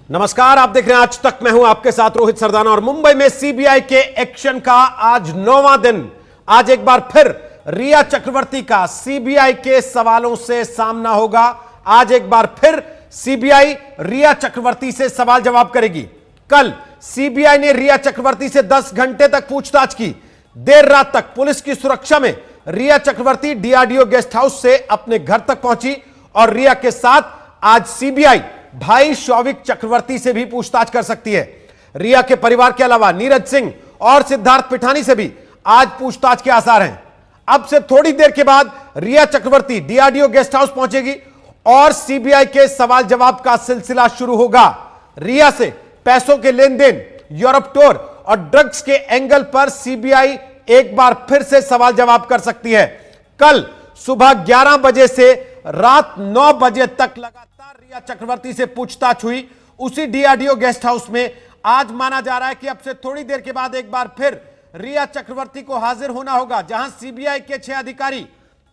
नमस्कार, आप देख रहे हैं आज तक। मैं हूं आपके साथ रोहित सरदाना और मुंबई में सीबीआई के एक्शन का आज 9वां दिन। आज एक बार फिर रिया चक्रवर्ती का सीबीआई के सवालों से सामना होगा। आज एक बार फिर सीबीआई रिया चक्रवर्ती से सवाल जवाब करेगी। कल सीबीआई ने रिया चक्रवर्ती से 10 घंटे तक पूछताछ की। देर रात तक पुलिस की सुरक्षा में रिया चक्रवर्ती डीआरडीओ गेस्ट हाउस से अपने घर तक पहुंची और रिया के साथ आज सीबीआई भाई शौविक चक्रवर्ती से भी पूछताछ कर सकती है। रिया के परिवार के अलावा नीरज सिंह और सिद्धार्थ पिठानी से भी आज पूछताछ के आसार हैं। अब से थोड़ी देर के बाद रिया चक्रवर्ती डीआरडीओ गेस्ट हाउस पहुंचेगी और सीबीआई के सवाल जवाब का सिलसिला शुरू होगा। रिया से पैसों के लेन देन, यूरोप टूर और ड्रग्स के एंगल पर सीबीआई एक बार फिर से सवाल जवाब कर सकती है। कल सुबह 11 बजे से रात 9 बजे तक लगातार रिया चक्रवर्ती से पूछताछ हुई उसी डीआरडीओ गेस्ट हाउस में। आज माना जा रहा है कि अब से थोड़ी देर के बाद एक बार फिर रिया चक्रवर्ती को हाजिर होना होगा, जहां सीबीआई के 6 अधिकारी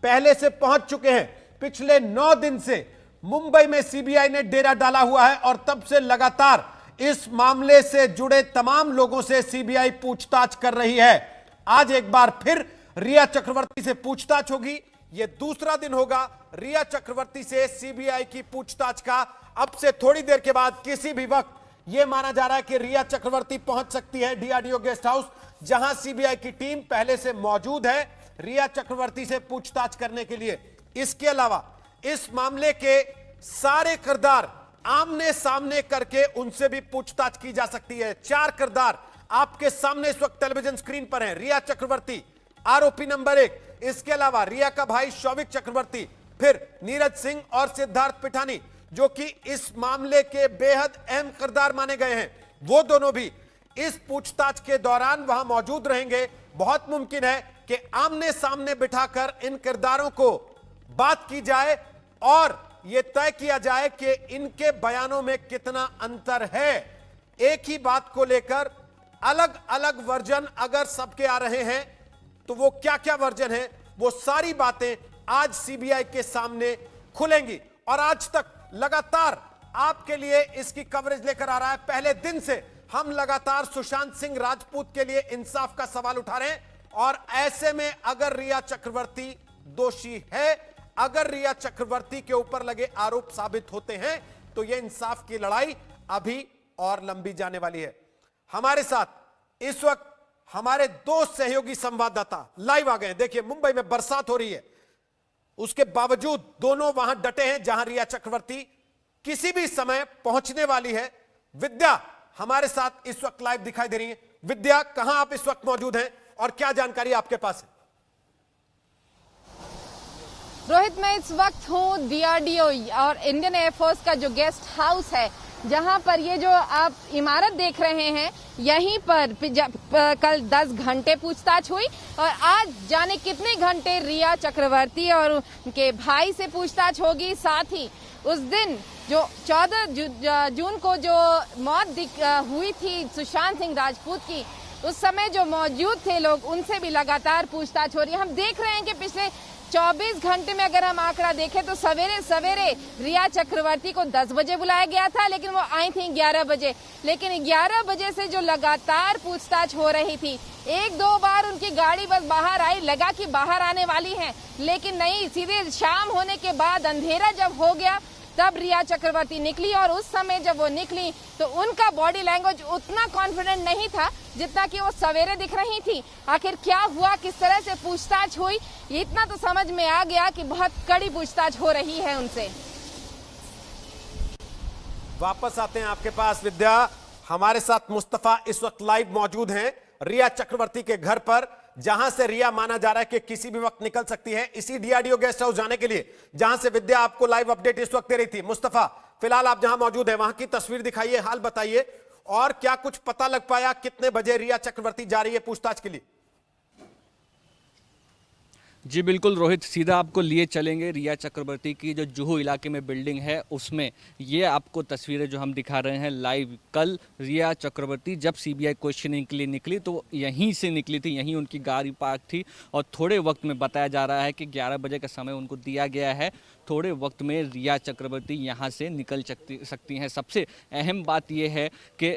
पहले से पहुंच चुके हैं। पिछले 9 दिन से मुंबई में सीबीआई ने डेरा डाला हुआ है और तब से लगातार इस मामले से जुड़े तमाम लोगों से सीबीआई पूछताछ कर रही है। आज एक बार फिर रिया चक्रवर्ती से पूछताछ होगी। यह दूसरा दिन होगा रिया चक्रवर्ती से सीबीआई की पूछताछ का। अब से थोड़ी देर के बाद किसी भी वक्त यह माना जा रहा है कि रिया चक्रवर्ती पहुंच सकती है डीआरडीओ गेस्ट हाउस, जहां सीबीआई की टीम पहले से मौजूद है रिया चक्रवर्ती से पूछताछ करने के लिए। इसके अलावा इस मामले के सारे किरदार आमने सामने करके उनसे भी पूछताछ की जा सकती है। 4 किरदार आपके सामने इस वक्त टेलीविजन स्क्रीन पर हैं। रिया चक्रवर्ती आरोपी नंबर 1, इसके अलावा रिया का भाई शौविक चक्रवर्ती, फिर नीरज सिंह और सिद्धार्थ पिठानी, जो कि इस मामले के बेहद अहम किरदार माने गए हैं। वो दोनों भी इस पूछताछ के दौरान वहां मौजूद रहेंगे। बहुत मुमकिन है कि आमने सामने बिठाकर इन किरदारों को बात की जाए और यह तय किया जाए कि इनके बयानों में कितना अंतर है। एक ही बात को लेकर अलग अलग वर्जन अगर सबके आ रहे हैं तो वो क्या क्या वर्जन है, वो सारी बातें आज सीबीआई के सामने खुलेंगी। और आज तक लगातार आपके लिए इसकी कवरेज लेकर आ रहा है। पहले दिन से हम लगातार सुशांत सिंह राजपूत के लिए इंसाफ का सवाल उठा रहे हैं और ऐसे में अगर रिया चक्रवर्ती दोषी है, अगर रिया चक्रवर्ती के ऊपर लगे आरोप साबित होते हैं, तो यह इंसाफ की लड़ाई अभी और लंबी जाने वाली है। हमारे साथ इस वक्त हमारे 2 सहयोगी संवाददाता लाइव आ गए हैं। देखिए, मुंबई में बरसात हो रही है, उसके बावजूद दोनों वहां डटे हैं जहां रिया चक्रवर्ती किसी भी समय पहुंचने वाली है। विद्या हमारे साथ इस वक्त लाइव दिखाई दे रही है। विद्या, कहां आप इस वक्त मौजूद हैं और क्या जानकारी आपके पास है? रोहित, मैं इस वक्त हूँ डीआरडीओ और इंडियन एयरफोर्स का जो गेस्ट हाउस है, जहां पर ये जो आप इमारत देख रहे हैं, यहीं पर कल 10 घंटे पूछताछ हुई और आज जाने कितने घंटे रिया चक्रवर्ती और उनके भाई से पूछताछ होगी। साथ ही उस दिन जो 14 जून को जो मौत हुई थी सुशांत सिंह राजपूत की, उस समय जो मौजूद थे लोग, उनसे भी लगातार पूछताछ हो रही है। हम देख रहे हैं कि पिछले 24 घंटे में अगर हम आंकड़ा देखें तो सवेरे सवेरे रिया चक्रवर्ती को 10 बजे बुलाया गया था, लेकिन वो आई थी 11 बजे। लेकिन 11 बजे से जो लगातार पूछताछ हो रही थी, 1-2 बार उनकी गाड़ी बस बाहर आई, लगा कि बाहर आने वाली है, लेकिन नहीं। सीधे शाम होने के बाद अंधेरा जब हो गया तब रिया चक्रवर्ती निकली और उस समय जब वो निकली तो उनका बॉडी लैंग्वेज उतना कॉन्फिडेंट नहीं था जितना कि वो सवेरे दिख रही थी। आखिर क्या हुआ, किस तरह से पूछताछ हुई, ये इतना तो समझ में आ गया कि बहुत कड़ी पूछताछ हो रही है उनसे। वापस आते हैं आपके पास विद्या। हमारे साथ मुस्तफा इस वक्त लाइव मौजूद हैं रिया चक्रवर्ती के घर पर, जहां से रिया माना जा रहा है कि किसी भी वक्त निकल सकती है, इसी डीआरडीओ गेस्ट हाउस जाने के लिए, जहां से विद्या आपको लाइव अपडेट इस वक्त दे रही थी। मुस्तफा, फिलहाल आप जहां मौजूद हैं वहां की तस्वीर दिखाइए, हाल बताइए और क्या कुछ पता लग पाया, कितने बजे रिया चक्रवर्ती जा रही है पूछताछ के लिए? जी बिल्कुल रोहित, सीधा आपको लिए चलेंगे रिया चक्रवर्ती की जो जुहू इलाके में बिल्डिंग है उसमें। ये आपको तस्वीरें जो हम दिखा रहे हैं लाइव, कल रिया चक्रवर्ती जब सीबीआई क्वेश्चनिंग के लिए निकली तो यहीं से निकली थी, यहीं उनकी गाड़ी पार्क थी और थोड़े वक्त में बताया जा रहा है कि 11 बजे का समय उनको दिया गया है। थोड़े वक्त में रिया चक्रवर्ती यहाँ से निकल सकती हैं। सबसे अहम बात यह है कि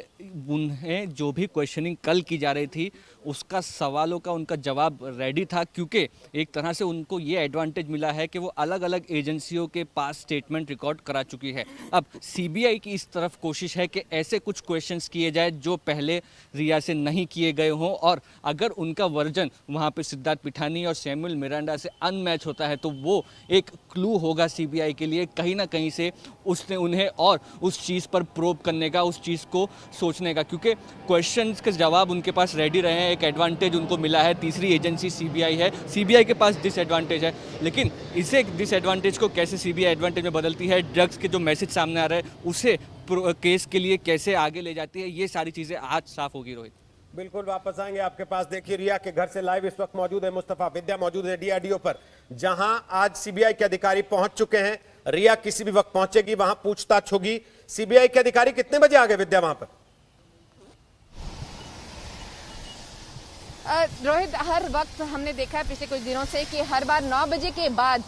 उन्हें जो भी क्वेश्चनिंग कल की जा रही थी उसका सवालों का उनका जवाब रेडी था, क्योंकि एक तरह से उनको ये एडवांटेज मिला है कि वो अलग अलग एजेंसियों के पास स्टेटमेंट रिकॉर्ड करा चुकी है। अब सीबीआई की इस तरफ कोशिश है कि ऐसे कुछ क्वेश्चंस किए जाए जो पहले रिया से नहीं किए गए हों, और अगर उनका वर्जन वहाँ पे सिद्धार्थ पिठानी और सैमुअल मिरांडा से अनमैच होता है तो वो एक क्लू होगा सीबीआई के लिए, कहीं ना कहीं से उसने उन्हें और उस चीज़ पर प्रोब करने का, उस चीज़ को सोचने का, क्योंकि क्वेश्चंस के जवाब उनके पास रेडी रहे हैं। एक एडवांटेज उनको मिला है, तीसरी एजेंसी सीबीआई है, सीबीआई के पास डिसएडवांटेज है, लेकिन इसे डिसएडवांटेज को कैसे सीबीआई एडवांटेज में बदलती है, ड्रग्स के जो मैसेज सामने आ रहा है उसे केस के लिए कैसे आगे ले जाती है, ये सारी चीज़ें आज साफ होगी। रोहित, बिल्कुल वापस आएंगे आपके पास। देखिए, रिया के घर से लाइव इस वक्त मौजूद है मुस्तफा, विद्या मौजूद है डीआरडीओ पर, जहां आज सीबीआई के अधिकारी पहुंच चुके हैं। रिया किसी भी वक्त पहुंचेगी, वहां पूछताछ होगी। सीबीआई के अधिकारी कितने बजे आ गए विद्या वहां पर? रोहित, हर वक्त हमने देखा है पिछले कुछ दिनों से कि हर बार 9 बजे के बाद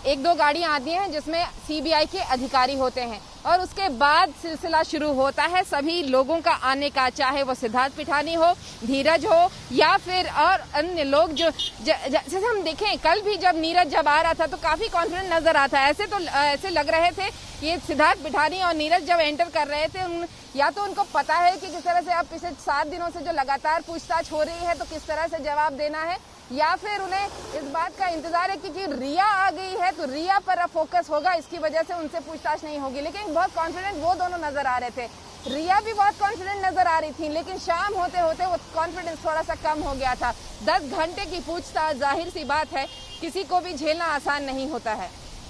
एक दो गाड़ियां आती हैं जिसमें सीबीआई के अधिकारी होते हैं और उसके बाद सिलसिला शुरू होता है सभी लोगों का आने का, चाहे वो सिद्धार्थ पिठानी हो, धीरज हो या फिर और अन्य लोग जो जैसे हम देखें कल भी जब नीरज जब आ रहा था तो काफी कॉन्फिडेंट नजर आता है। ऐसे लग रहे थे ये सिद्धार्थ पिठानी और नीरज जब एंटर कर रहे थे, या तो उनको पता है कि किस तरह से अब पिछले 7 दिनों से जो लगातार पूछताछ हो रही है तो किस तरह से जवाब देना है, या फिर उन्हें इस बात का इंतजार है कि रिया आ गई है तो रिया पर अब फोकस होगा, इसकी वजह से उनसे पूछताछ नहीं होगी। लेकिन बहुत कॉन्फिडेंट वो दोनों नजर आ रहे थे, रिया भी बहुत कॉन्फिडेंट नजर आ रही थी, लेकिन शाम होते होते वो कॉन्फिडेंस थोड़ा सा कम हो गया था। 10 घंटे की पूछताछ, जाहिर सी बात है किसी को भी झेलना आसान नहीं होता है।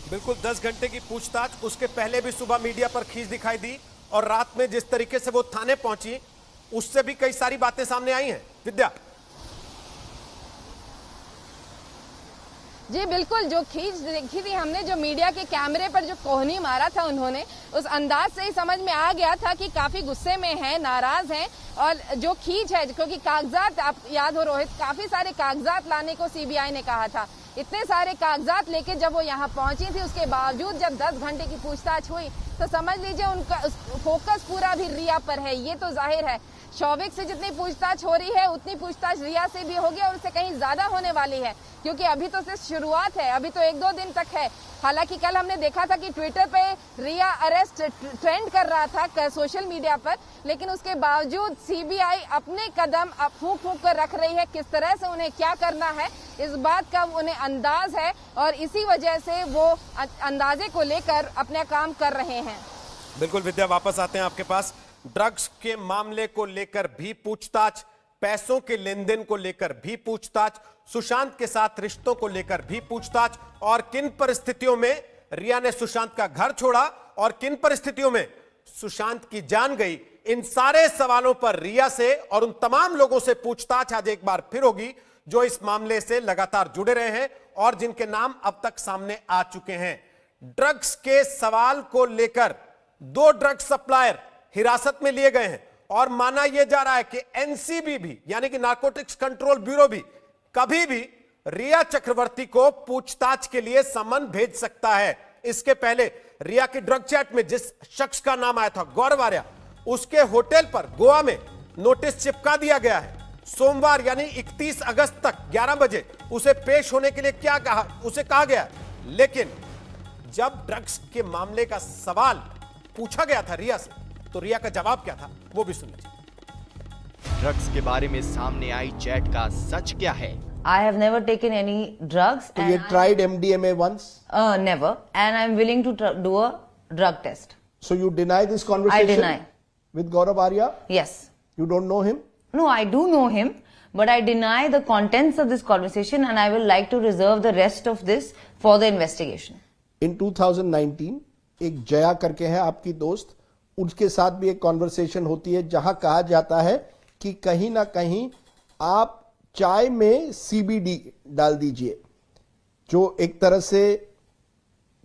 बिल्कुल, 10 घंटे की पूछताछ, उसके पहले भी सुबह मीडिया पर खींच दिखाई दी और रात में जिस तरीके से वो थाने पहुंची उससे भी कई सारी बातें सामने आई हैं। विद्या जी बिल्कुल, जो खींच देखी थी हमने, जो मीडिया के कैमरे पर जो कोहनी मारा था उन्होंने, उस अंदाज से ही समझ में आ गया था कि काफी गुस्से में हैं, नाराज हैं। और जो खींच है, क्योंकि कागजात, आप याद हो रोहित, काफी सारे कागजात लाने को सीबीआई ने कहा था, इतने सारे कागजात लेके जब वो यहाँ पहुंची थी, उसके बावजूद जब 10 घंटे की पूछताछ हुई तो समझ लीजिए उनका फोकस पूरा भी रिया पर है। ये तो जाहिर है शौविक से जितनी पूछताछ हो रही है उतनी पूछताछ रिया से भी होगी और उससे कहीं ज्यादा होने वाली है, क्योंकि अभी तो सिर्फ शुरुआत है, अभी तो 1-2 दिन तक है। हालांकि कल हमने देखा था कि ट्विटर पे रिया अरेस्ट ट्रेंड कर रहा था सोशल मीडिया पर, लेकिन उसके बावजूद सीबीआई अपने कदम फूंक फूंक कर रख रही है। किस तरह से उन्हें क्या करना है इस बात का उन्हें अंदाज है और इसी वजह से वो अंदाजे को लेकर अपना काम कर रहे हैं। बिल्कुल विद्या, वापस आते हैं आपके पास। ड्रग्स के मामले को लेकर भी पूछताछ, पैसों के लेन देन को लेकर भी पूछताछ, सुशांत के साथ रिश्तों को लेकर भी पूछताछ, और किन परिस्थितियों में रिया ने सुशांत का घर छोड़ा और किन परिस्थितियों में सुशांत की जान गई, इन सारे सवालों पर रिया से और उन तमाम लोगों से पूछताछ आज एक बार फिर होगी जो इस मामले से लगातार जुड़े रहे हैं और जिनके नाम अब तक सामने आ चुके हैं। ड्रग्स के सवाल को लेकर 2 ड्रग्स सप्लायर हिरासत में लिए गए हैं और माना यह जा रहा है कि एनसीबी भी, यानी कि नारकोटिक्स कंट्रोल ब्यूरो भी, कभी भी रिया चक्रवर्ती को पूछताछ के लिए समन भेज सकता है। इसके पहले रिया की ड्रग चैट में जिस शख्स का नाम आया था, गौरव आर्या, उसके होटल पर गोवा में नोटिस चिपका दिया गया है। सोमवार यानी 31 अगस्त तक 11 बजे उसे पेश होने के लिए क्या कहा, उसे कहा गया। लेकिन जब ड्रग्स के मामले का सवाल पूछा गया था रिया से, तो रिया का जवाब क्या था वो भी सुन लीजिए। ड्रग्स के बारे में सामने आई चैट का सच क्या है? I have never taken any drugs. So you tried MDMA once? Never. And I'm willing to do a drug test. So you deny this conversation? I deny. With Gaurav Arya? Yes. You don't know him? No, I do know him, but I deny the contents of this conversation and I will like to reserve the rest of this for the investigation. In 2019, एक जया करके है आपकी दोस्त, उसके साथ भी एक conversation होती है जहां कहा जाता है कि कहीं ना कहीं आप चाय में सीबीडी डाल दीजिए, जो एक तरह से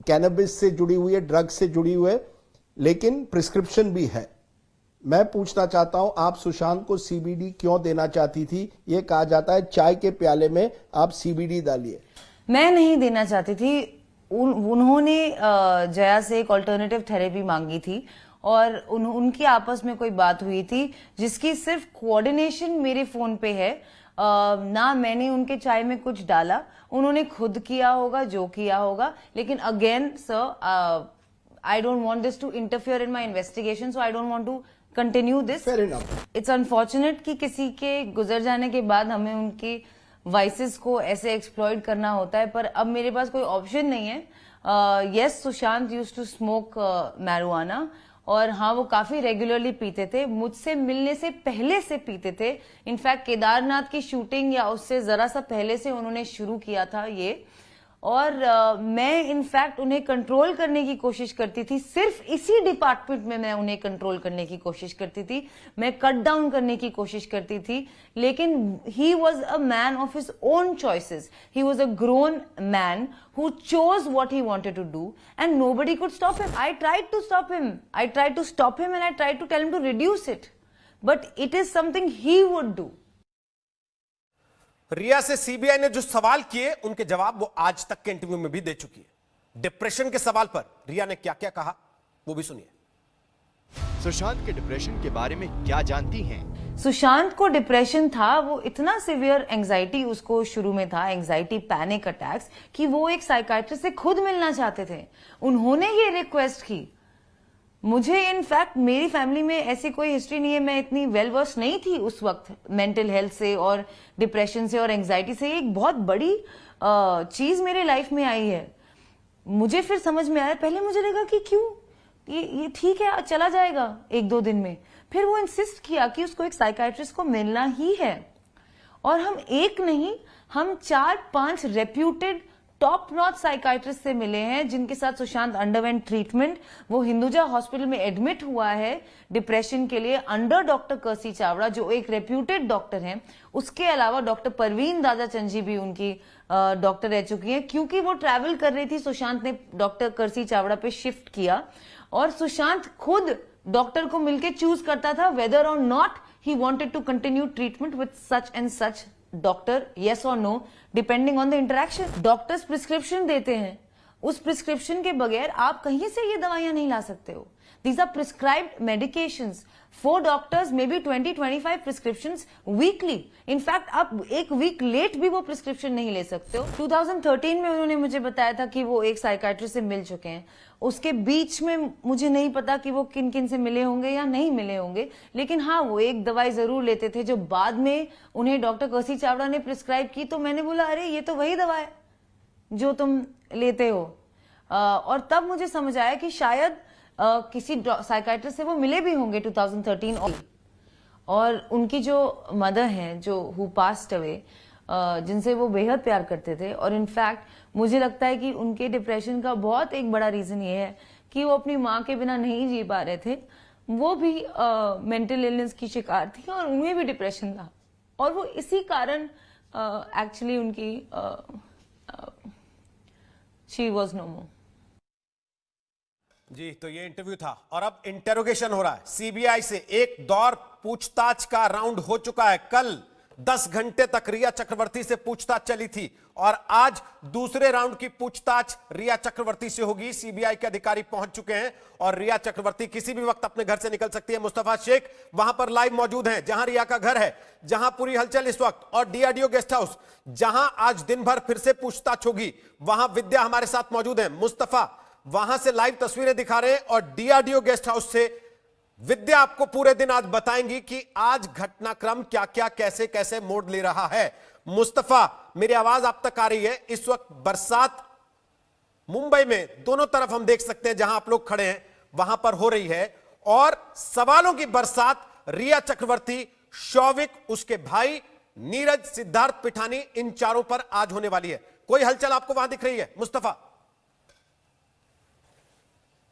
कैनबिस से जुड़ी हुई है, ड्रग से जुड़ी हुई है, लेकिन प्रिस्क्रिप्शन भी है। मैं पूछना चाहता हूं, आप सुशांत को सीबीडी क्यों देना चाहती थी? यह कहा जाता है चाय के प्याले में आप सीबीडी डालिए। मैं नहीं देना चाहती थी, उन्होंने जया से एक ऑल्टरनेटिव थेरेपी मांगी थी और उनकी आपस में कोई बात हुई थी जिसकी सिर्फ कोऑर्डिनेशन मेरे फोन पे है। ना मैंने उनके चाय में कुछ डाला, उन्होंने खुद किया होगा जो किया होगा। लेकिन again sir, I don't want this to interfere in my investigation, so I don't want to continue this. Fair enough. It's unfortunate कि किसी के गुजर जाने के बाद हमें उनकी वाइसेस को ऐसे एक्सप्लॉइट करना होता है, पर अब मेरे पास कोई ऑप्शन नहीं है। Yes, Sushant used to smoke marijuana, और हाँ, वो काफी रेगुलरली पीते थे, मुझसे मिलने से पहले से पीते थे। इनफैक्ट केदारनाथ की शूटिंग या उससे जरा सा पहले से उन्होंने शुरू किया था ये। और मैं इनफैक्ट उन्हें कंट्रोल करने की कोशिश करती थी, सिर्फ इसी डिपार्टमेंट में मैं उन्हें कंट्रोल करने की कोशिश करती थी, मैं कट डाउन करने की कोशिश करती थी। लेकिन he was a man of his own choices, he was a grown man who chose what he wanted to do and nobody could stop him. I tried to stop him and I tried to tell him to reduce it, but it is something he would do. रिया से CBI ने जो सवाल किए उनके जवाब वो आज तक के इंटरव्यू में भी दे चुकी है। डिप्रेशन के सवाल पर रिया ने क्या क्या कहा वो भी सुनिए। सुशांत के डिप्रेशन के बारे में क्या जानती हैं? सुशांत को डिप्रेशन था, वो इतना सिवियर एंजाइटी उसको शुरू में था, एंजाइटी पैनिक अटैक्स, कि वो एक साइकाइट्रिस्ट से खुद मिलना चाहते थे। उन्होंने ये रिक्वेस्ट की। मुझे इनफैक्ट मेरी फैमिली में ऐसी कोई हिस्ट्री नहीं है, मैं इतनी वेल वर्स नहीं थी उस वक्त मेंटल हेल्थ से और डिप्रेशन से और एंजाइटी से। एक बहुत बड़ी चीज मेरे लाइफ में आई है। मुझे फिर समझ में आया, पहले मुझे लगा कि क्यों ये ठीक है, चला जाएगा एक दो दिन में। फिर वो इंसिस्ट किया कि उसको एक साइकाइट्रिस्ट को मिलना ही है, और हम एक नहीं, हम 4-5 रेप्यूटेड टॉप नॉच साइकाइट्रिस्ट से मिले हैं जिनके साथ सुशांत अंडरवेंट ट्रीटमेंट। वो हिंदुजा हॉस्पिटल में एडमिट हुआ है डिप्रेशन के लिए अंडर डॉक्टर कर्सी चावड़ा, जो एक रेप्यूटेड डॉक्टर हैं। उसके अलावा डॉक्टर परवीन दादा चंजी भी उनकी डॉक्टर रह चुकी हैं। क्योंकि वो ट्रैवल कर रही थी, सुशांत ने डॉक्टर कर्सी चावड़ा पे शिफ्ट किया, और सुशांत खुद डॉक्टर को मिलकर चूज करता था वेदर और not he wanted to continue treatment with such and such doctor, yes or no, depending on the interaction. Doctors prescription देते हैं, उस प्रिस्क्रिप्शन के बगैर आप कहीं से ये दवाइयां नहीं ला सकते हो। These are prescribed medications. 4 doctors may be 20-25 prescriptions weekly. In fact आप एक वीक लेट भी वो प्रिस्क्रिप्शन नहीं ले सकते हो। 2013 में उन्होंने मुझे बताया था कि वो एक साइकाइट्रिस्ट से मिल चुके हैं। उसके बीच में मुझे नहीं पता कि वो किन किन से मिले होंगे या नहीं मिले होंगे, लेकिन हाँ, वो एक दवाई जरूर लेते थे जो बाद में उन्हें डॉक्टर कर्सी चावड़ा ने प्रिस्क्राइब की। तो मैंने बोला, अरे ये तो वही दवा है जो तुम लेते हो। और तब मुझे समझ आया कि शायद किसी साइकाइट्रिस्ट से वो मिले भी होंगे 2013। और उनकी जो मदर हैं, जो हु पास्ड अवे, जिनसे वो बेहद प्यार करते थे, और इनफैक्ट मुझे लगता है कि उनके डिप्रेशन का बहुत एक बड़ा रीजन ये है कि वो अपनी माँ के बिना नहीं जी पा रहे थे। वो भी मेंटल इलनेस की शिकार थी और उन्हें भी डिप्रेशन था, और वो इसी कारण एक्चुअली उनकी शी वॉज नो मोर। जी, तो ये इंटरव्यू था और अब इंटेरोगेशन हो रहा है सीबीआई से। एक दौर पूछताछ का राउंड हो चुका है। कल 10 घंटे तक रिया चक्रवर्ती से पूछताछ चली थी और आज दूसरे राउंड की पूछताछ रिया चक्रवर्ती से होगी। सीबीआई के अधिकारी पहुंच चुके हैं और रिया चक्रवर्ती किसी भी वक्त अपने घर से निकल सकती है। मुस्तफा शेख वहां पर लाइव मौजूद हैं, जहां रिया का घर है, जहां पूरी हलचल इस वक्त, और डीआरडीओ गेस्ट हाउस जहां आज दिन भर फिर से पूछताछ होगी, वहां विद्या हमारे साथ मौजूद है। मुस्तफा वहां से लाइव तस्वीरें दिखा रहे हैं और डीआरडीओ गेस्ट हाउस से विद्या आपको पूरे दिन आज बताएंगी कि आज घटनाक्रम क्या क्या कैसे कैसे मोड़ ले रहा है। मुस्तफा, मेरी आवाज आप तक आ रही है? इस वक्त बरसात मुंबई में दोनों तरफ हम देख सकते हैं, जहां आप लोग खड़े हैं वहां पर हो रही है, और सवालों की बरसात रिया चक्रवर्ती, शौविक, उसके भाई नीरज, सिद्धार्थ पिठानी, इन चारों पर आज होने वाली है। कोई हलचल आपको वहां दिख रही है मुस्तफा?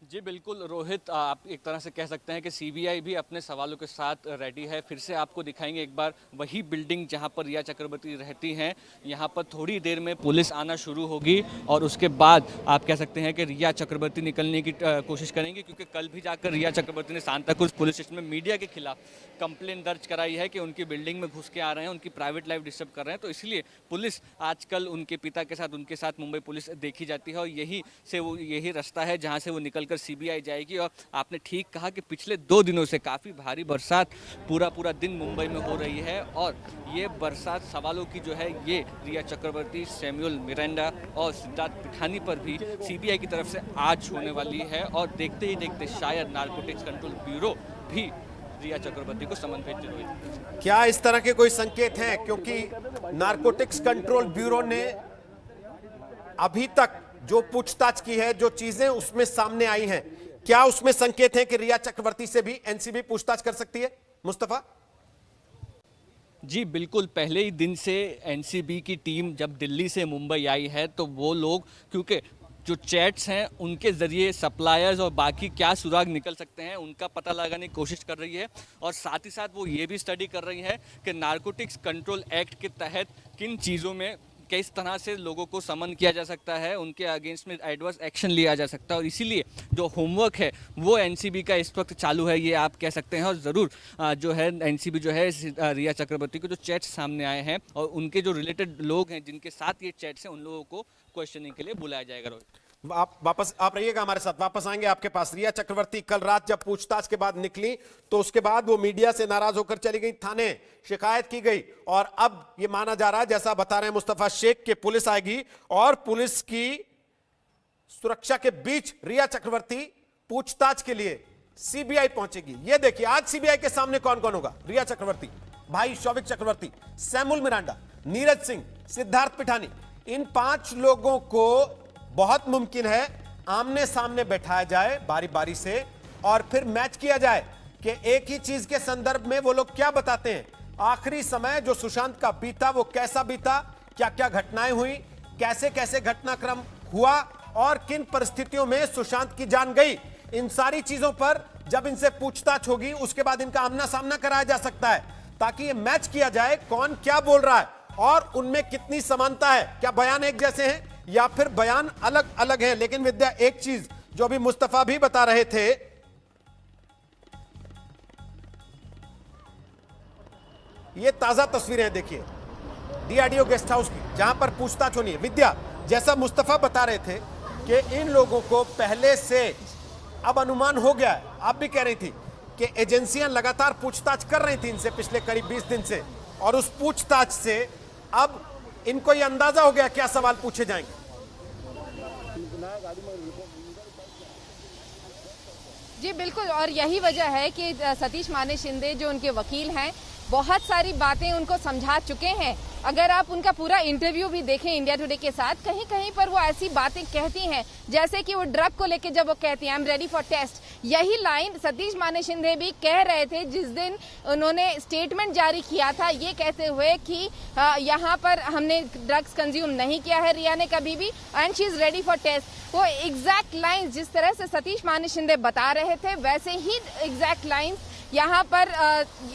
जी बिल्कुल रोहित, आप एक तरह से कह सकते हैं कि सीबीआई भी अपने सवालों के साथ रेडी है। फिर से आपको दिखाएंगे एक बार वही बिल्डिंग जहां पर रिया चक्रवर्ती रहती हैं। यहां पर थोड़ी देर में पुलिस आना शुरू होगी और उसके बाद आप कह सकते हैं कि रिया चक्रवर्ती निकलने की कोशिश करेंगी, क्योंकि कल भी जाकर रिया चक्रवर्ती ने सांताक्रूज पुलिस स्टेशन में मीडिया के खिलाफ कंप्लेंट दर्ज कराई है कि उनकी बिल्डिंग में घुस के आ रहे हैं, उनकी प्राइवेट लाइफ डिस्टर्ब कर रहे हैं। तो इसलिए पुलिस आजकल उनके पिता के साथ, उनके साथ मुंबई पुलिस देखी जाती है और यही रास्ता है जहां से वो निकलकर सीबीआई जाएगी। और आपने ठीक कहा कि पिछले 2 दिनों से काफ़ी भारी बरसात पूरा दिन मुंबई में हो रही है और ये बरसात सवालों की जो है ये रिया चक्रवर्ती, सैमुअल मिरांडा और सिद्धार्थ पिठानी पर भी सीबीआई की तरफ से आज होने वाली है। और देखते ही देखते शायद नारकोटिक्स कंट्रोल ब्यूरो भी रिया चक्रवर्ती को समन भेज दे। क्या इस तरह के कोई संकेत हैं? क्योंकि नारकोटिक्स कंट्रोल ब्यूरो ने अभी तक जो पूछताछ की है, जो चीजें उसमें सामने आई हैं, क्या उसमें संकेत हैं कि रिया चक्रवर्ती से भी एनसीबी पूछताछ कर सकती है? मुस्तफा जी बिल्कुल, पहले ही दिन से एनसीबी की टीम जब दिल्ली से मुंबई आई है तो वो लोग, क्योंकि जो चैट्स हैं उनके ज़रिए सप्लायर्स और बाकी क्या सुराग निकल सकते हैं उनका पता लगाने की कोशिश कर रही है। और साथ ही साथ वो ये भी स्टडी कर रही है कि नारकोटिक्स कंट्रोल एक्ट के तहत किन चीज़ों में किस तरह से लोगों को समन किया जा सकता है, उनके अगेंस्ट में एडवर्स एक्शन लिया जा सकता है। और इसीलिए जो होमवर्क है वो एनसीबी का इस वक्त चालू है, ये आप कह सकते हैं। और ज़रूर जो है एनसीबी जो है रिया चक्रवर्ती को जो चैट्स सामने आए हैं और उनके जो रिलेटेड लोग हैं जिनके साथ ये चैट्स हैं उन लोगों को क्वेश्चनिंग के लिए बुलाया जाएगा। रोहित, आप रहिएगा हमारे साथ, वापस आएंगे आपके पास। रिया चक्रवर्ती कल रात जब पूछताछ के बाद निकली तो उसके बाद वो मीडिया से नाराज होकर चली गई, थाने शिकायत की गई और अब ये माना जा रहा है, जैसा बता रहे हैं मुस्तफा शेख, के पुलिस आएगी और पुलिस की सुरक्षा के बीच रिया चक्रवर्ती पूछताछ के लिए सीबीआई पहुंचेगी। ये देखिए आज सीबीआई के सामने कौन कौन होगा? रिया चक्रवर्ती, भाई शौविक चक्रवर्ती, सैमुअल मिरांडा, नीरज सिंह, सिद्धार्थ पिठानी। इन 5 लोगों को बहुत मुमकिन है आमने सामने बैठाया जाए बारी बारी से और फिर मैच किया जाए कि एक ही चीज के संदर्भ में वो लोग क्या बताते हैं। आखिरी समय जो सुशांत का बीता वो कैसा बीता, क्या क्या घटनाएं हुई, कैसे कैसे घटनाक्रम हुआ और किन परिस्थितियों में सुशांत की जान गई। इन सारी चीजों पर जब इनसे पूछताछ होगी उसके बाद इनका आमना सामना कराया जा सकता है, ताकि ये मैच किया जाए कौन क्या बोल रहा है और उनमें कितनी समानता है। क्या बयान एक जैसे हैं या फिर बयान अलग अलग हैं? लेकिन विद्या, एक चीज जो अभी मुस्तफा भी बता रहे थे, ये ताजा तस्वीरें देखिए डीआरडीओ गेस्ट हाउस की, जहां पर पूछताछ होनी है। विद्या, जैसा मुस्तफा बता रहे थे कि इन लोगों को पहले से अब अनुमान हो गया है, आप भी कह रही थी कि एजेंसियां लगातार पूछताछ कर रही थी इनसे पिछले करीब 20 दिन से, और उस पूछताछ से अब इनको ये अंदाजा हो गया क्या सवाल पूछे जाएंगे। जी बिल्कुल, और यही वजह है कि सतीश माने शिंदे जो उनके वकील हैं बहुत सारी बातें उनको समझा चुके हैं। अगर आप उनका पूरा इंटरव्यू भी देखें इंडिया टुडे के साथ, कहीं कहीं पर वो ऐसी बातें कहती हैं जैसे कि वो ड्रग को लेके जब वो कहती हैं I am ready for test, यही लाइन सतीश माने शिंदे भी कह रहे थे जिस दिन उन्होंने स्टेटमेंट जारी किया था, ये कहते हुए कि यहाँ पर हमने ड्रग्स कंज्यूम नहीं किया है रिया ने कभी भी, and she is ready for test. वो एग्जैक्ट लाइन जिस तरह से सतीश माने शिंदे बता रहे थे वैसे ही एग्जैक्ट लाइन यहाँ पर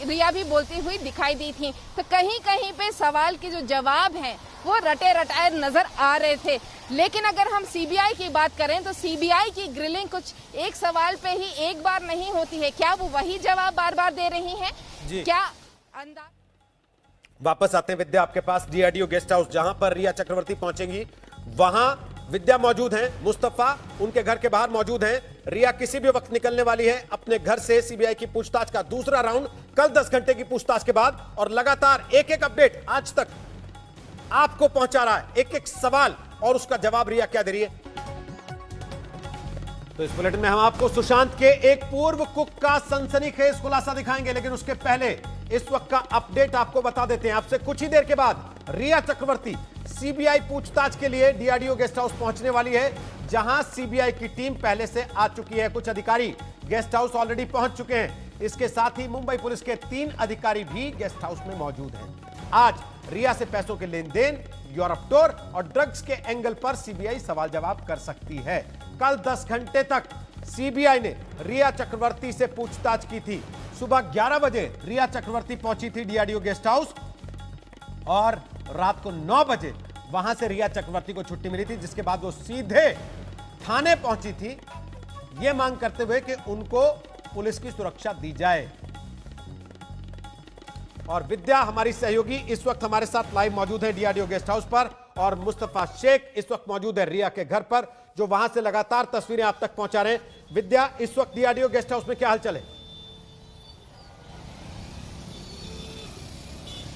रिया भी बोलती हुई दिखाई दी थी। तो कहीं कहीं पे सवाल के जो जवाब हैं वो रटे रटाए नजर आ रहे थे। लेकिन अगर हम सीबीआई की बात करें तो सीबीआई की ग्रिलिंग कुछ एक सवाल पे ही एक बार नहीं होती है। क्या वो वही जवाब बार बार दे रही हैं? क्या अंदाज। वापस आते हैं विद्या आपके पास, डीआरडीओ गेस्ट हाउस जहां पर रिया चक्रवर्ती पहुंचेंगी वहां विद्या मौजूद हैं, मुस्तफा उनके घर के बाहर मौजूद हैं। रिया किसी भी वक्त निकलने वाली है अपने घर से। सीबीआई की पूछताछ का दूसरा राउंड कल 10 घंटे की पूछताछ के बाद, और लगातार एक एक अपडेट आज तक आपको पहुंचा रहा है, एक एक सवाल और उसका जवाब रिया क्या दे रही है। तो इस बुलेटिन में हम आपको सुशांत के एक पूर्व कुक का सनसनीखेज खुलासा दिखाएंगे, लेकिन उसके पहले इस वक्त का अपडेट आपको बता देते हैं। आपसे कुछ ही देर के बाद रिया चक्रवर्ती सीबीआई पूछताछ के लिए डीआरडीओ गेस्ट हाउस पहुंचने वाली है, जहां सीबीआई की टीम पहले से आ चुकी है। कुछ अधिकारी गेस्ट हाउस ऑलरेडी पहुंच चुके हैं। इसके साथ ही मुंबई पुलिस के 3 अधिकारी भी गेस्ट हाउस में मौजूद हैं। आज रिया से पैसों के लेन देन, यूरोप टूर और ड्रग्स के एंगल पर सीबीआई सवाल जवाब कर सकती है। कल 10 घंटे तक सीबीआई ने रिया चक्रवर्ती से पूछताछ की थी। सुबह 11 बजे रिया चक्रवर्ती पहुंची थी डीआरडीओ गेस्ट हाउस और रात को 9 बजे वहां से रिया चक्रवर्ती को छुट्टी मिली थी, जिसके बाद वो सीधे थाने पहुंची थी, यह मांग करते हुए कि उनको पुलिस की सुरक्षा दी जाए। और विद्या हमारी सहयोगी इस वक्त हमारे साथ लाइव मौजूद है डीआरडीओ गेस्ट हाउस पर, और मुस्तफा शेख इस वक्त मौजूद है रिया के घर पर, जो वहां से लगातार तस्वीरें आप तक पहुंचा रहे हैं। विद्या, इस वक्त डीआरडीओ गेस्ट हाउस में क्या हालचाल है?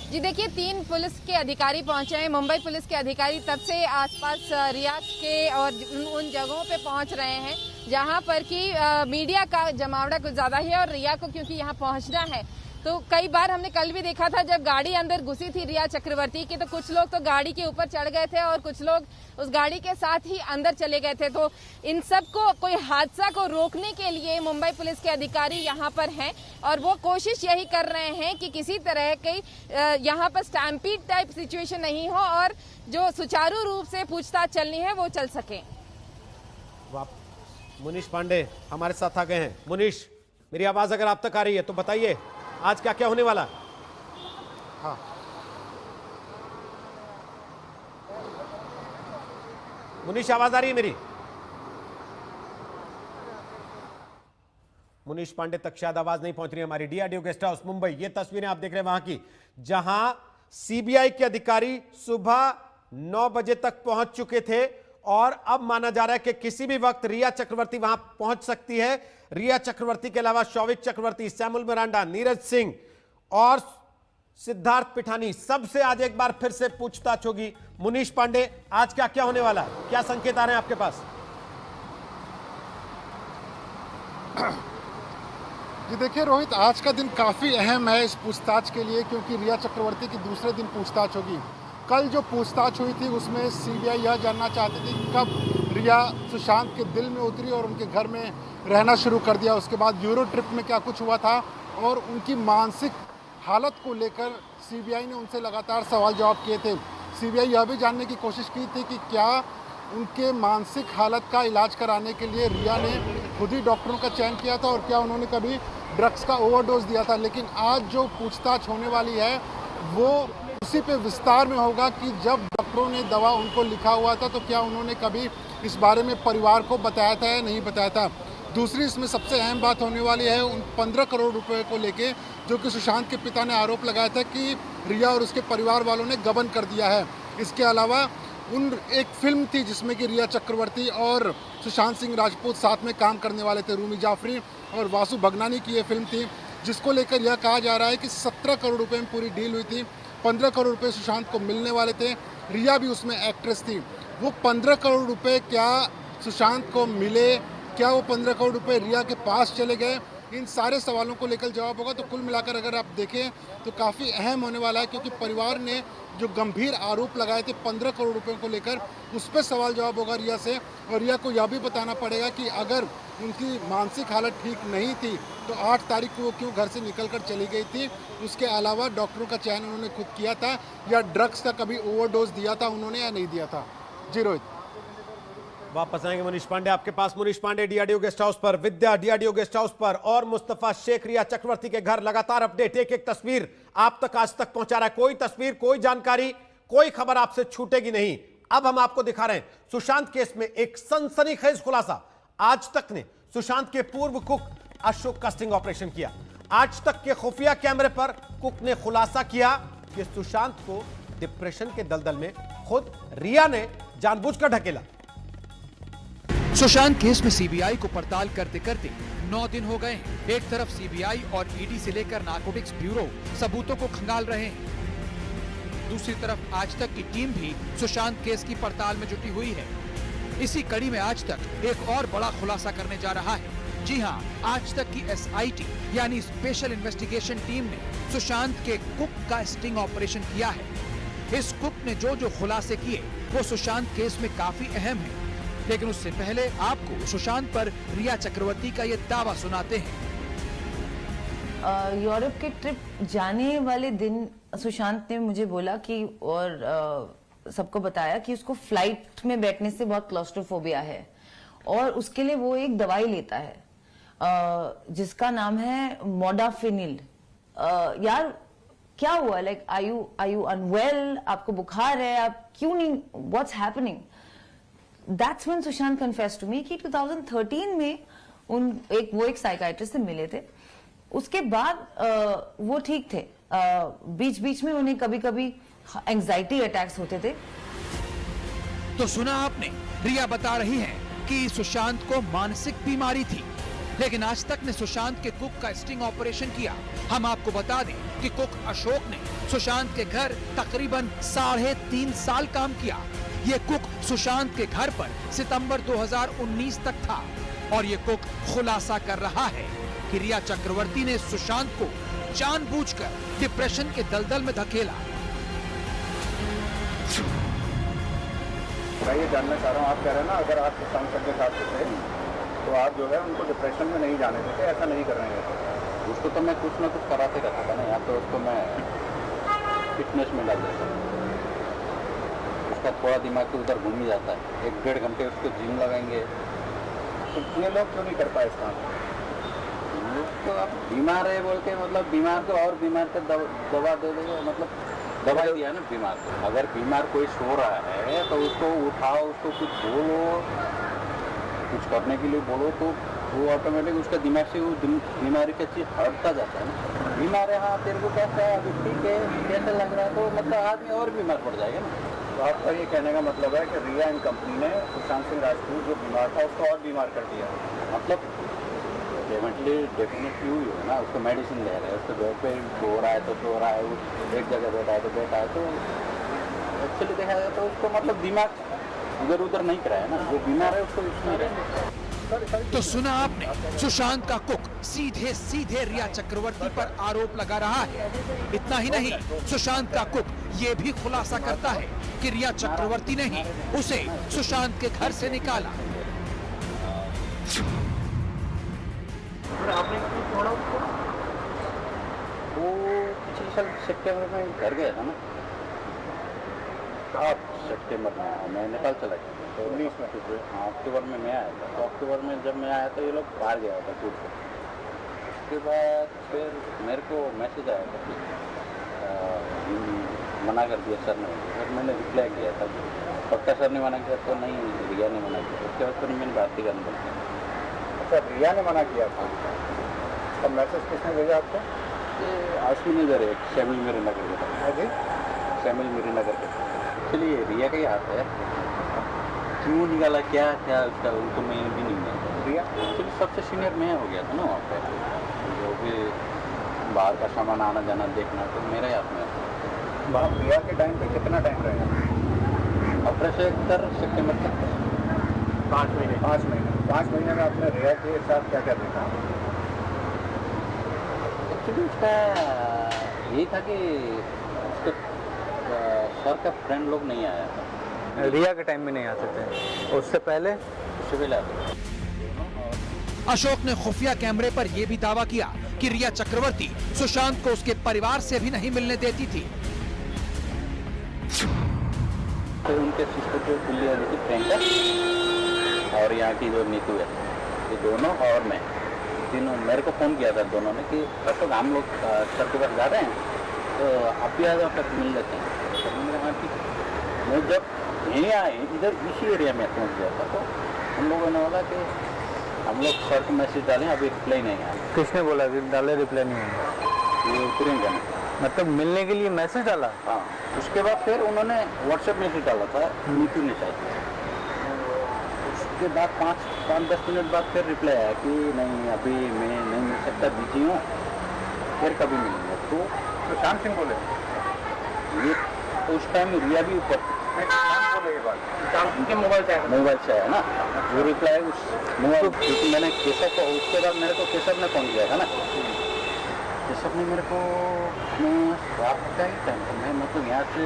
जी देखिए, 3 पुलिस के अधिकारी पहुंचे हैं, मुंबई पुलिस के अधिकारी तब से आसपास रिया के और उन जगहों पे पहुंच रहे हैं जहां पर कि मीडिया का जमावड़ा कुछ ज्यादा है, और रिया को क्योंकि यहां पहुंचना है तो कई बार हमने कल भी देखा था जब गाड़ी अंदर घुसी थी रिया चक्रवर्ती की, तो कुछ लोग तो गाड़ी के ऊपर चढ़ गए थे और कुछ लोग उस गाड़ी के साथ ही अंदर चले गए थे। तो इन सब को कोई हादसा को रोकने के लिए मुंबई पुलिस के अधिकारी यहाँ पर हैं और वो कोशिश यही कर रहे हैं कि किसी तरह की यहाँ पर स्टैम्पीड टाइप सिचुएशन नहीं हो और जो सुचारू रूप से पूछताछ चलनी है वो चल सके। मुनीश पांडे हमारे साथ आ गए हैं। मुनीश, मेरी आवाज अगर आप तक आ रही है तो बताइए आज क्या क्या होने वाला? हाँ, मुनीश, आवाज आ रही है मेरी? मुनीश पांडे तक शायद आवाज नहीं पहुंच रही है हमारी। डीआरडीओ गेस्ट हाउस मुंबई, ये तस्वीरें आप देख रहे हैं वहां की, जहां सीबीआई के अधिकारी सुबह 9 बजे तक पहुंच चुके थे और अब माना जा रहा है कि किसी भी वक्त रिया चक्रवर्ती वहां पहुंच सकती है। रिया चक्रवर्ती के अलावा शौविक चक्रवर्ती, सैमुअल मिरांडा, नीरज सिंह और सिद्धार्थ पिठानी, सबसे आज एक बार फिर से पूछताछ होगी। मुनीश पांडे, आज क्या क्या होने वाला है? क्या संकेत आ रहे हैं आपके पास? जी देखिए रोहित, आज का दिन काफ़ी अहम है इस पूछताछ के लिए, क्योंकि रिया चक्रवर्ती की दूसरे दिन पूछताछ होगी। कल जो पूछताछ हुई थी उसमें सीबीआई यह जानना चाहती थी कि कब रिया सुशांत के दिल में उतरी और उनके घर में रहना शुरू कर दिया, उसके बाद यूरो ट्रिप में क्या कुछ हुआ था, और उनकी मानसिक हालत को लेकर सीबीआई ने उनसे लगातार सवाल जवाब किए थे। सीबीआई यह भी जानने की कोशिश की थी कि क्या उनके मानसिक हालत का इलाज कराने के लिए रिया ने खुद ही डॉक्टरों का चयन किया था और क्या उन्होंने कभी ड्रग्स का ओवरडोज दिया था। लेकिन आज जो पूछताछ होने वाली है वो उसी पे विस्तार में होगा कि जब डॉक्टरों ने दवा उनको लिखा हुआ था तो क्या उन्होंने कभी इस बारे में परिवार को बताया था या नहीं बताया था। दूसरी इसमें सबसे अहम बात होने वाली है उन 15 करोड़ रुपए को लेके, जो कि सुशांत के पिता ने आरोप लगाया था कि रिया और उसके परिवार वालों ने गबन कर दिया है। इसके अलावा एक फिल्म थी जिसमें कि रिया चक्रवर्ती और सुशांत सिंह राजपूत साथ में काम करने वाले थे, रूमी जाफरी और वासु भगनानी की ये फिल्म थी, जिसको लेकर यह कहा जा रहा है कि 17 करोड़ रुपए में पूरी डील हुई थी। 15 करोड़ रुपए सुशांत को मिलने वाले थे, रिया भी उसमें एक्ट्रेस थी। वो 15 करोड़ रुपए क्या सुशांत को मिले, क्या वो 15 करोड़ रुपए रिया के पास चले गए, इन सारे सवालों को लेकर जवाब होगा। तो कुल मिलाकर अगर आप देखें तो काफ़ी अहम होने वाला है, क्योंकि परिवार ने जो गंभीर आरोप लगाए थे 15 करोड़ रुपए को लेकर, उस पर सवाल जवाब होगा रिया से। और रिया को यह भी बताना पड़ेगा कि अगर उनकी मानसिक हालत ठीक नहीं थी तो 8 तारीख को वो क्यों घर से निकल कर चली गई थी। उसके अलावा डॉक्टरों का चयन उन्होंने खुद किया था या ड्रग्स का कभी ओवरडोज दिया था उन्होंने या नहीं दिया था। जी रोहित, वापस आएंगे मुनीश पांडे आपके पास। Munish Pandey DRDO guest house पर, विद्या डीआरडीओ गेस्ट हाउस पर और मुस्तफा शेख रिया चक्रवर्ती के घर। लगातार अपडेट, एक एक तस्वीर आप तक आज तक पहुंचा रहा है। कोई तस्वीर, कोई जानकारी, कोई खबर आपसे छूटेगी नहीं। अब हम आपको दिखा रहे हैं सुशांत केस में एक सनसनीखेज खुलासा। आज तक ने सुशांत के पूर्व कुक अशोक का स्टिंग ऑपरेशन किया। आज तक के खुफिया कैमरे पर कुक ने खुलासा किया कि सुशांत को डिप्रेशन के दलदल में खुद रिया ने जानबूझकर ढकेला। सुशांत केस में सीबीआई को पड़ताल करते करते 9 दिन हो गए हैं। एक तरफ सीबीआई और ईडी से लेकर नारकोटिक्स ब्यूरो सबूतों को खंगाल रहे हैं, दूसरी तरफ आज तक की टीम भी सुशांत केस की पड़ताल में जुटी हुई है। इसी कड़ी में आज तक एक और बड़ा खुलासा करने जा रहा है। जी हां, आज तक की एसआईटी यानी स्पेशल इन्वेस्टिगेशन टीम ने सुशांत के कुक का स्टिंग ऑपरेशन किया है। इस कुक ने जो जो खुलासे किए वो सुशांत केस में काफी अहम है। लेकिन उससे पहले आपको सुशांत पर रिया चक्रवर्ती का ये दावा सुनाते हैं। यूरोप के ट्रिप जाने वाले दिन सुशांत ने मुझे बोला कि और सबको बताया कि उसको फ्लाइट में बैठने से बहुत क्लॉस्ट्रोफोबिया है और उसके लिए वो एक दवाई लेता है जिसका नाम है मोडाफिनिल। यार क्या हुआ, लाइक आर यू अनवेल, आपको बुखार है, आप क्यों नहीं, what's happening? That's when Sushant confessed to me कि 2013 में वो एक साइकाइट्रिस्ट से मिले थे। उसके बाद वो ठीक थे, बीच बीच में उन्हें कभी कभी एंजाइटी अटैक्स होते थे। तो सुना आपने, रिया बता रही है कि सुशांत को मानसिक बीमारी थी, लेकिन आज तक ने सुशांत के कुक का स्टिंग ऑपरेशन किया। हम आपको बता दें कि कुक अशोक ने सुशांत के घर तकरीबन 3.5 साल काम किया। ये कुक सुशांत के घर पर सितंबर 2019 तक था और ये कुक खुलासा कर रहा है कि रिया चक्रवर्ती ने सुशांत को जानबूझकर डिप्रेशन के दलदल में धकेला। मैं ये जानना चाह रहा हूँ, आप कह रहे हैं ना अगर आप सुशांत सर के साथ होते तो आप जो है उनको डिप्रेशन में नहीं जाने देते, ऐसा नहीं कर रहे हैं। उसको तो मैं कुछ ना कुछ कराते रहता था ना, या तो उसको मैं फिटनेस में डाल देता हूँ, उसका थोड़ा दिमाग तो उधर घूम ही जाता है। 1-1.5 घंटे उसको जिम लगाएंगे, तो ये लोग क्यों नहीं कर पाए इस काम? तो आप बीमार है बोल के मतलब बीमार को और बीमार का दवा दे देगा, मतलब दवाई दिया ना बीमार को। अगर बीमार कोई सो रहा है तो उसको उठाओ, उसको कुछ बोलो, कुछ करने के लिए बोलो, तो वो ऑटोमेटिक उसका दिमाग से वो बीमारी का चीज हटता जाता है ना। बीमार है, हाँ तेरे को कैसा है अभी, ठीक है कैसा लग रहा है, तो मतलब आदमी और बीमार पड़ जाएगा ना। तो आपका ये कहने का मतलब है कि रिया एंड कंपनी ने सुशांत सिंह राजपूत जो बीमार था उसको और बीमार कर दिया, मतलब डेफिनेटली हुई है ना। उसको मेडिसिन ले रहे हैं, उसको बेड पे सो रहा है तो सो रहा है, एक जगह बैठा है तो बैठा है, तो एक्चुअली देखा जाए तो उसको मतलब दिमाग इधर उधर नहीं कराया ना, जो बीमार है उसको इसमें रहे। तो सुना आपने, सुशांत का कुक सीधे सीधे रिया चक्रवर्ती पर आरोप लगा रहा है। इतना ही नहीं, सुशांत का कुक ये भी खुलासा करता है कि रिया चक्रवर्ती ने ही उसे सुशांत के घर से निकाला। आपने क्यों छोड़ा उसको? वो पिछले साल सितंबर में घर गया था ना, आप सितंबर में, मैं नेपाल चला गया तो 19 में, हाँ अक्टूबर में मैं आया था। तो अक्टूबर में जब मैं आया तो ये लोग बाहर गया था टूर पे। उसके बाद फिर मेरे को मैसेज आया था कि मना कर दिया सर ने, फिर मैंने रिप्लाई किया था पक्का सर ने मना किया तो नहीं, रिया ने मना किया। उसके बाद फिर मैंने बात ही करने लगी। अच्छा रिया ने मना किया था, तब मैसेज किसने भेजा आपको? ये आश्विनी इधर है, शैमिल मेरे नगर के। जी शैमिल मेरे नगर के। चलिए रिया का ही हाथ है, क्यों निकाला क्या क्या उसका, उनको मैं भी नहीं जानता। रिया एक्चुअली सबसे सीनियर मैं हो गया था ना वहाँ पे, जो भी बाहर का सामान आना जाना देखना तो मेरे हाथ में था। वहाँ रिया के टाइम पे कितना टाइम रहेगा? ऑपरेशन कर सितंबर तक 5 महीने। 5 महीने में आपने रिया के साथ क्या क्या देखा? एक्चुअली उसका यही था कि उसके सर का फ्रेंड लोग नहीं आया था। रिया के टाइम में नहीं आते थे, उससे पहले आते थे। अशोक ने खुफिया कैमरे पर यह भी दावा किया कि रिया चक्रवर्ती सुशांत को उसके परिवार से भी नहीं मिलने देती थी। तो उनके सिस्टर जो दिल्ली वाली थी प्रियंका और यहाँ की जो नीतू है, ये दोनों और मैं तीनों, मेरे को फ़ोन किया था दोनों ने कि तो हम लोग सर के पास जा रहे हैं तो आप भी आ जाओ, फिर मिल लेते हैं। तो मैंने कहा ठीक। मैं जब यहीं आए इधर इसी एरिया में पहुँच गया था तो हम लोगों ने बोला कि हम लोग सर को मैसेज डालें, अभी रिप्लाई नहीं आया। किसने बोला डाले रिप्लाई नहीं आया? ये प्रियंका ने, मतलब मिलने के लिए मैसेज डाला? हाँ। उसके बाद फिर उन्होंने व्हाट्सएप मैसेज डाला था नीतू ने शायद। उसके बाद 5-10 मिनट बाद फिर रिप्लाई आया कि नहीं अभी मैं नहीं मिल सकता, बिजी हूँ, फिर कभी मिलेंगे। तो सुशांत सिंह बोले ये उस टाइम रिया भी ऊपर बोले ये बात सुशांत के मोबाइल से आया ना जो रिप्लाई उस मोबाइल, क्योंकि मैंने केशव को, उसके बाद मेरे को केशव ने फ़ोन किया था ना, केशव ने मेरे को रात का ही टाइम था, मैं मतलब यहाँ से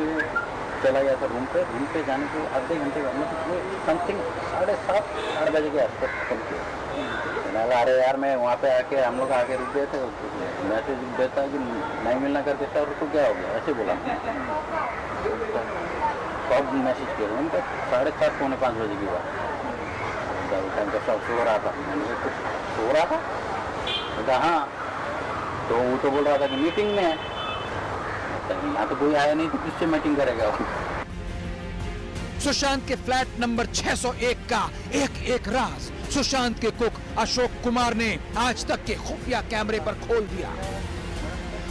चला गया था रूम पे जाने के आधे घंटे का मतलब समथिंग 7:30-8 बजे के आसपास फ़ोन किया। मैंने अरे यार मैं वहाँ पे आके हम लोग आके रुक गए थे, मैसेज देता है कि नहीं मिलना करके सर उसको क्या हो गया ऐसे बोला। कब मैसेज किया उनका 4:30-4:45 बजे की बात। क्या उस टाइम का सो रहा था? मैंने कहा, कुछ सो रहा था? बोला हाँ। तो वो तो बोल रहा था कि मीटिंग में है। यहाँ तो कोई आया नहीं तो किससे मीटिंग करेगा? सुशांत के फ्लैट नंबर 601 का एक राज सुशांत के कुक अशोक कुमार ने आज तक के खुफिया कैमरे पर खोल दिया।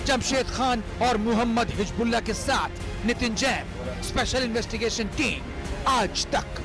जमशेद खान और मोहम्मद हिजबुल्ला के साथ Nitin Jain, special investigation team आज तक।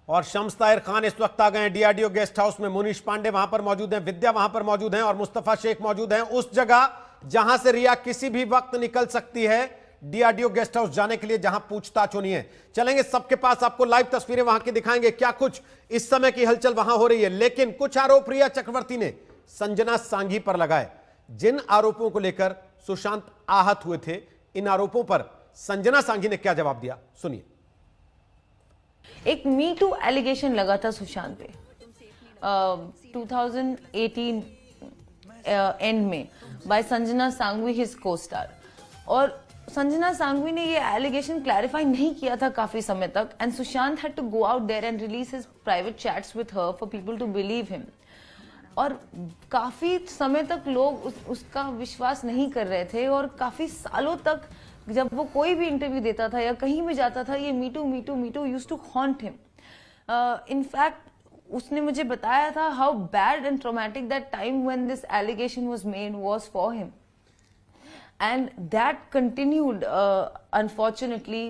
और शम्स ताहिर खान इस वक्त आ गए हैं डीआरडीओ गेस्ट हाउस में। मुनीश पांडे वहां पर मौजूद हैं, विद्या वहां पर मौजूद हैं और मुस्तफा शेख मौजूद हैं उस जगह जहां से रिया किसी भी वक्त निकल सकती है डीआरडीओ गेस्ट हाउस जाने के लिए, जहां पूछताछ होनी है। चलेंगे सबके पास, आपको लाइव तस्वीरें वहां की दिखाएंगे क्या कुछ इस समय की हलचल वहां हो रही है। लेकिन कुछ आरोप रिया चक्रवर्ती ने संजना सांघी पर लगाए, जिन आरोपों को लेकर सुशांत आहत हुए थे। इन आरोपों पर संजना सांघी ने क्या जवाब दिया, सुनिए। एक मी टू एलिगेशन लगा था सुशांत पे 2018 एंड में बाय संजना सांघवी, हिज को स्टार। और संजना सांघवी ने ये एलिगेशन क्लैरिफाई नहीं किया था काफी समय तक, and Sushant had to go out there and release his private chats with her for people to believe him. और काफी समय तक लोग उसका विश्वास नहीं कर रहे थे, और काफी सालों तक जब वो कोई भी इंटरव्यू देता था या कहीं भी जाता था, ये me too used to haunt him. In fact उसने मुझे बताया था how bad and traumatic that time when this allegation was made was for him, and that continued unfortunately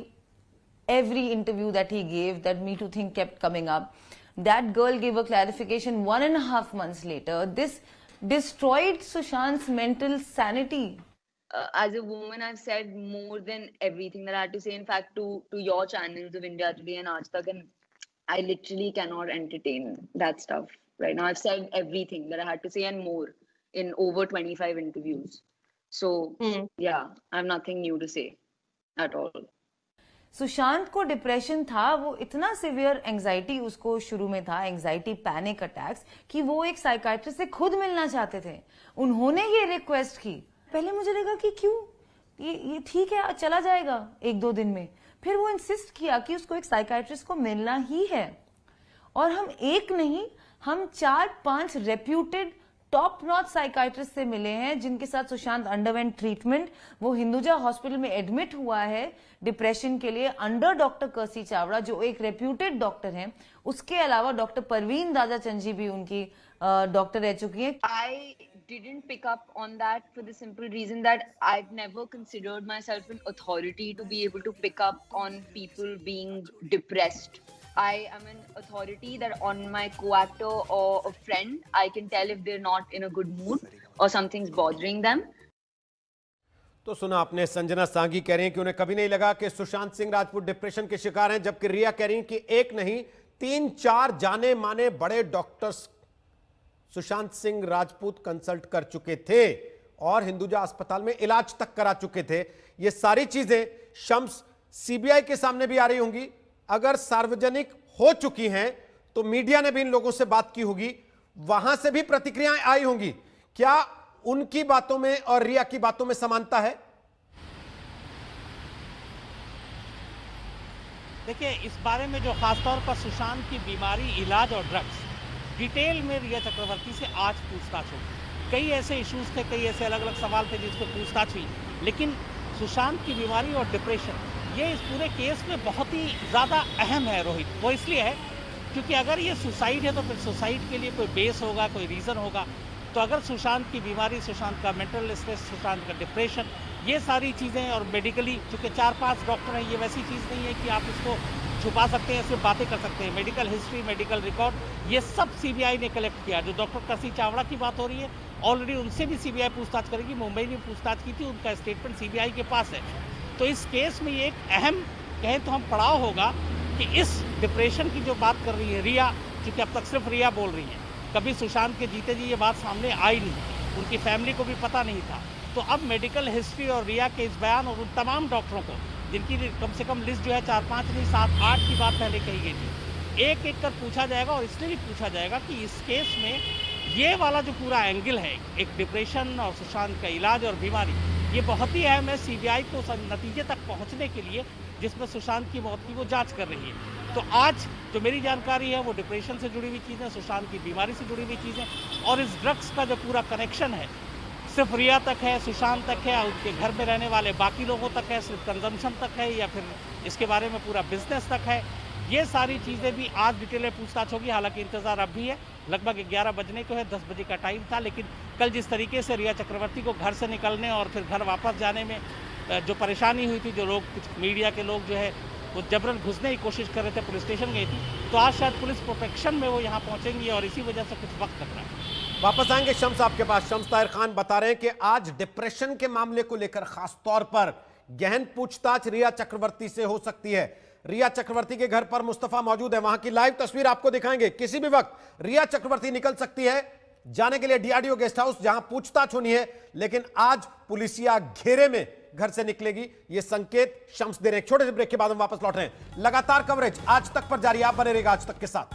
every interview that he gave, that Me Too thing kept coming up. That girl gave a clarification 1.5 months later. This destroyed Sushant's mental sanity. As a woman, I've said more than everything that I had to say. In fact, to your channels of India Today and Aaj Tak, and I literally cannot entertain that stuff right now. I've said everything that I had to say and more in over 25 interviews. So yeah, I have nothing new to say at all. Sushant को depression था, वो इतना severe anxiety उसको शुरू में था, anxiety panic attacks, कि वो एक साइकाइट्रिस्ट से खुद मिलना चाहते थे। उन्होंने ये रिक्वेस्ट की। पहले मुझे लगा कि क्यों, ये ठीक है, चला जाएगा 1-2 दिन में। फिर वो इंसिस्ट किया कि उसको एक साइकाइट्रिस्ट को मिलना ही है, और हम एक नहीं, हम 4-5 रेप्यूटेड टॉप नॉच साइकाइट्रिस्ट से मिले हैं, जिनके साथ सुशांत अंडरवेंट ट्रीटमेंट। वो हिंदुजा हॉस्पिटल में एडमिट हुआ है डिप्रेशन के लिए अंडर डॉक्टर कर्सी चावड़ा, जो एक रेप्यूटेड डॉक्टर हैं। उसके अलावा डॉक्टर परवीन दादा चंजी भी उनकी डॉक्टर रह चुकी है। I didn't pick up on that for the simple reason that I've never considered myself an authority to be able to pick up on people being depressed. I am an authority that on my co-actor or a friend, I can tell if they're not in a good mood or something's bothering them. तो सुना आपने, संजना सांघी कह रही हैं कि उन्हें कभी नहीं लगा कि सुशांत सिंह राजपूत डिप्रेशन के शिकार हैं, जबकि रिया कह रही हैं कि एक नहीं 3-4 जाने माने बड़े डॉक्टर्स सुशांत सिंह राजपूत कंसल्ट कर चुके थे और हिंदुजा अस्पताल में इलाज तक करा चुके थे। ये सारी चीजें शम्स सीबीआई के सामने भी आ रही होंगी, अगर सार्वजनिक हो चुकी हैं तो मीडिया ने भी इन लोगों से बात की होगी, वहां से भी प्रतिक्रियाएं आई होंगी। क्या उनकी बातों में और रिया की बातों में समानता है? देखिए, इस बारे में जो खासतौर पर सुशांत की बीमारी, इलाज और ड्रग्स, डिटेल में रिया चक्रवर्ती से आज पूछताछ होगी। कई ऐसे इश्यूज थे, कई ऐसे अलग अलग सवाल थे जिस पर पूछताछ हुई, लेकिन सुशांत की बीमारी और डिप्रेशन ये इस पूरे केस में बहुत ही ज़्यादा अहम है रोहित। वो इसलिए है क्योंकि अगर ये सुसाइड है तो फिर सुसाइड के लिए कोई बेस होगा, कोई रीज़न होगा। तो अगर सुशांत की बीमारी, सुशांत का मेंटल स्ट्रेस, सुशांत का डिप्रेशन, ये सारी चीज़ें, और मेडिकली चूँकि 4-5 डॉक्टर हैं, ये वैसी चीज़ नहीं है कि आप इसको छुपा सकते हैं, सिर्फ बातें कर सकते हैं। मेडिकल हिस्ट्री, मेडिकल रिकॉर्ड, ये सब सीबीआई ने कलेक्ट किया। जो डॉक्टर कर्सी चावड़ा की बात हो रही है, ऑलरेडी उनसे भी सीबीआई पूछताछ करेगी। मुंबई में पूछताछ की थी, उनका स्टेटमेंट सीबीआई के पास है। तो इस केस में ये एक अहम, कहें तो हम पड़ाव होगा कि इस डिप्रेशन की जो बात कर रही है रिया, क्योंकि अब तक सिर्फ रिया बोल रही है, कभी सुशांत के जीते जी ये बात सामने आई नहीं, उनकी फैमिली को भी पता नहीं था। तो अब मेडिकल हिस्ट्री और रिया के इस बयान और उन तमाम डॉक्टरों को, जिनकी कम से कम लिस्ट जो है 4-5 नहीं 7-8 की बात पहले कही गई थी, एक एक कर पूछा जाएगा। और इसलिए भी पूछा जाएगा कि इस केस में ये वाला जो पूरा एंगल है, एक डिप्रेशन और सुशांत का इलाज और बीमारी, ये बहुत ही अहम है सीबीआई को नतीजे तक पहुंचने के लिए, जिसमें सुशांत की मौत की वो जांच कर रही है। तो आज जो मेरी जानकारी है वो डिप्रेशन से जुड़ी हुई चीज़ें, सुशांत की बीमारी से जुड़ी हुई चीज़ें और इस ड्रग्स का जो पूरा कनेक्शन है सिर्फ रिया तक है, सुशांत तक है, उनके घर में रहने वाले बाकी लोगों तक है, सिर्फ कंजम्पशन तक है या फिर इसके बारे में पूरा बिजनेस तक है, ये सारी चीज़ें भी आज डिटेल में पूछताछ होगी। हालांकि इंतजार अब भी है, लगभग 11 बजने को है, 10 बजे का टाइम था, लेकिन कल जिस तरीके से रिया चक्रवर्ती को घर से निकलने और फिर घर वापस जाने में जो परेशानी हुई थी, जो लोग कुछ मीडिया के लोग जो है वो जबरन घुसने की कोशिश कर रहे थे, पुलिस स्टेशन गई थी, तो आज शायद पुलिस प्रोटेक्शन में वो यहाँ पहुँचेंगी और इसी वजह से कुछ वक्त लग रहा है। वापस आएंगे शम्स आपके पास। शम्स ताहिर खान बता रहे हैं कि आज डिप्रेशन के मामले को लेकर खास तौर पर गहन पूछताछ रिया चक्रवर्ती से हो सकती है। रिया चक्रवर्ती के घर पर मुस्तफा मौजूद है, वहां की लाइव तस्वीर आपको दिखाएंगे। किसी भी वक्त रिया चक्रवर्ती निकल सकती है जाने के लिए डीआरडीओ गेस्ट हाउस, जहां पूछताछ होनी है, लेकिन आज पुलिसिया घेरे में घर से निकलेगी, यह संकेत शम्स दे रहे हैं। छोटे से ब्रेक के बाद हम वापस लौट रहे हैं। लगातार कवरेज आज तक पर जारी, आप बने रहेगा आज तक के साथ।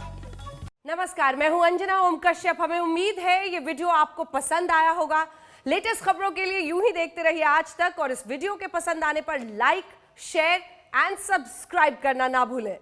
नमस्कार, मैं हूं अंजना ओम कश्यप। हमें उम्मीद है ये वीडियो आपको पसंद आया होगा। लेटेस्ट खबरों के लिए यूं ही देखते रहिए आज तक और इस वीडियो के पसंद आने पर लाइक, शेयर एंड सब्सक्राइब करना ना भूलें।